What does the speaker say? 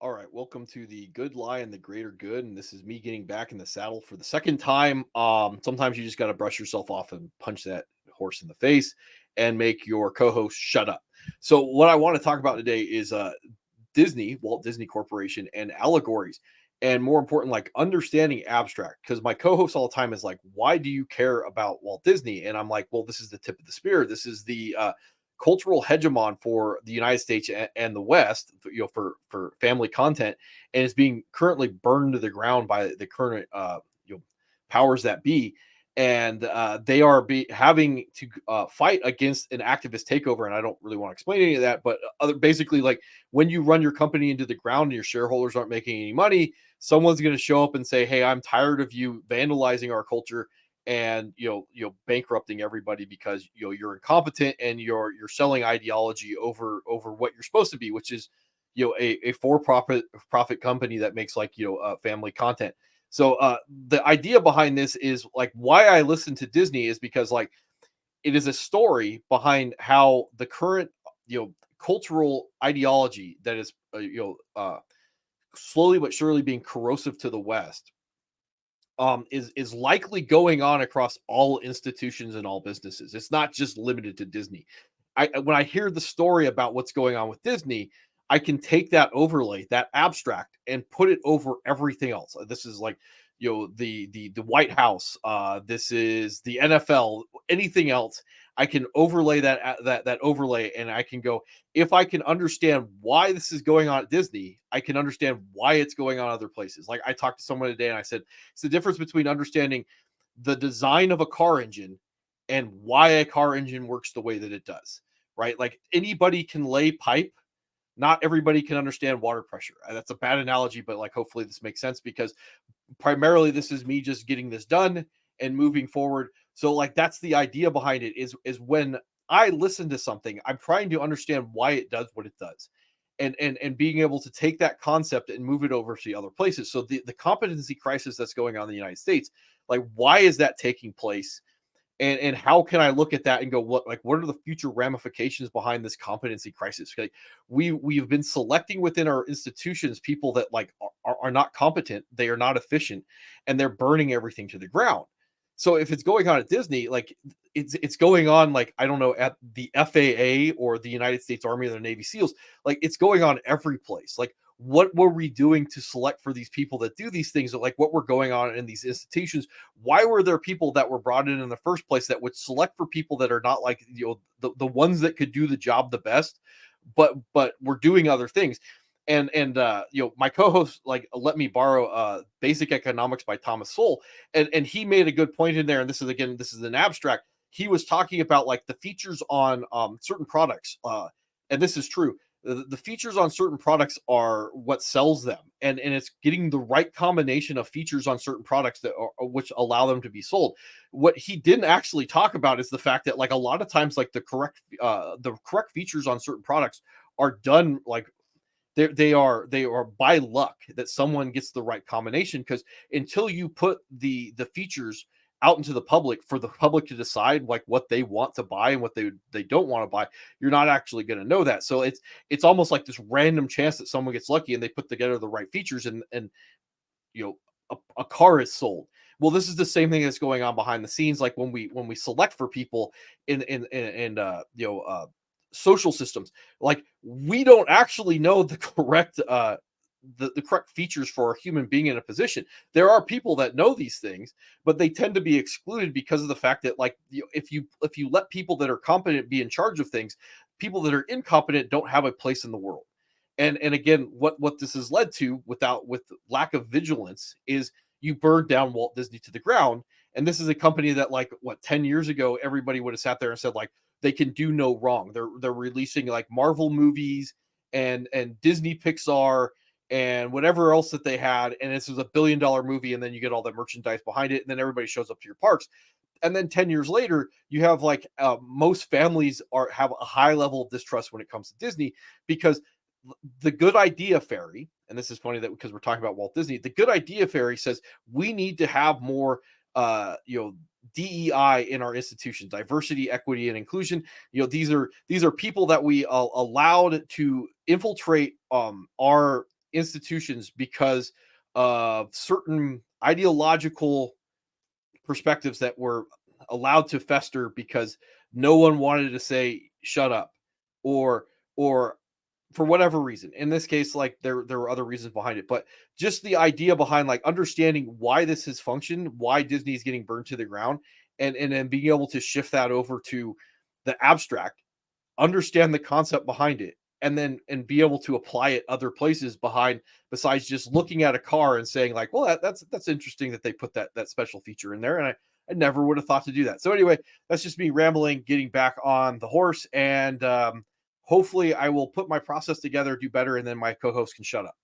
All right, welcome to the Good Lie and the Greater Good, and this is me getting back in the saddle for the second time. Sometimes you just got to brush yourself off and punch that horse in the face, and make your co-host shut up. So, what I want to talk about today is Disney, Walt Disney Corporation, and allegories, and more important, like understanding abstract. Because my co-host all the time is like, "Why do you care about Walt Disney?" And I'm like, "Well, this is the tip of the spear. This is the cultural hegemon for the United States and the West, for family content, and it's being currently burned to the ground by the current powers that be." And they are having to fight against an activist takeover. And I don't really want to explain any of that, but other basically, like when you run your company into the ground and your shareholders aren't making any money, someone's going to show up and say, "Hey, I'm tired of you vandalizing our culture and bankrupting everybody because you're incompetent and you're selling ideology over what you're supposed to be, which is a for profit company that makes family content." So the idea behind this is like why I listen to Disney is because like it is a story behind how the current cultural ideology that is slowly but surely being corrosive to the West is likely going on across all institutions and all businesses. It's not just limited to Disney. When I hear the story about what's going on with Disney, I can take that overlay, that abstract, and put it over everything else. This is like the White House. This is the NFL. Anything else, I can overlay that overlay, and I can go, if I can understand why this is going on at Disney, I can understand why it's going on other places. Like I talked to someone today, and I said it's the difference between understanding the design of a car engine and why a car engine works the way that it does. Right? Like anybody can lay pipe, not everybody can understand water pressure. That's a bad analogy, but like hopefully this makes sense because primarily this is me just getting this done and moving forward. So like that's the idea behind it is when I listen to something, I'm trying to understand why it does what it does. And being able to take that concept and move it over to the other places. So the competency crisis that's going on in the United States, like why is that taking place? And how can I look at that and go, what are the future ramifications behind this competency crisis? Like we've been selecting within our institutions people that like are not competent, they are not efficient, and they're burning everything to the ground. So if it's going on at Disney, like it's going on, like I don't know, at the FAA or the United States Army or the Navy SEALs, like it's going on every place. Like what were we doing to select for these people that do these things? Like what were going on in these institutions? Why were there people that were brought in the first place that would select for people that are not like the ones that could do the job the best, but we're doing other things? And my co-host like let me borrow Basic Economics by Thomas Sowell, and he made a good point in there. And this is an abstract. He was talking about like the features on certain products, and this is true. The features on certain products are what sells them, and it's getting the right combination of features on certain products that are which allow them to be sold. What he didn't actually talk about is the fact that like a lot of times like the correct features on certain products are done like they are by luck that someone gets the right combination, because until you put the features out into the public for the public to decide like what they want to buy and what they don't want to buy, you're not actually going to know that. So it's almost like this random chance that someone gets lucky and they put together the right features, and you know a car is sold. Well, this is the same thing that's going on behind the scenes, like when we select for people in social systems. Like we don't actually know the correct the correct features for a human being in a position. There are people that know these things, but they tend to be excluded because of the fact that like if you let people that are competent be in charge of things, people that are incompetent don't have a place in the world. And again, what this has led to with lack of vigilance is you burned down Walt Disney to the ground. And this is a company that like 10 years ago everybody would have sat there and said like they can do no wrong. They're releasing like Marvel movies and Disney Pixar and whatever else that they had, and this was $1 billion movie, and then you get all that merchandise behind it, and then everybody shows up to your parks. And then 10 years later you have like most families have a high level of distrust when it comes to Disney, because the good idea fairy, and this is funny that because we're talking about Walt Disney, the good idea fairy says we need to have more DEI in our institutions, diversity, equity, and inclusion. These are people that we allowed to infiltrate our institutions because of certain ideological perspectives that were allowed to fester because no one wanted to say shut up, or for whatever reason. In this case, like there were other reasons behind it, but just the idea behind like understanding why this has functioned, why Disney is getting burned to the ground, and then being able to shift that over to the abstract, understand the concept behind it, and then and be able to apply it other places behind, besides just looking at a car and saying like, well, that's interesting that they put that special feature in there, and I never would have thought to do that. So anyway, that's just me rambling, getting back on the horse, and hopefully I will put my process together, do better, and then my co-host can shut up.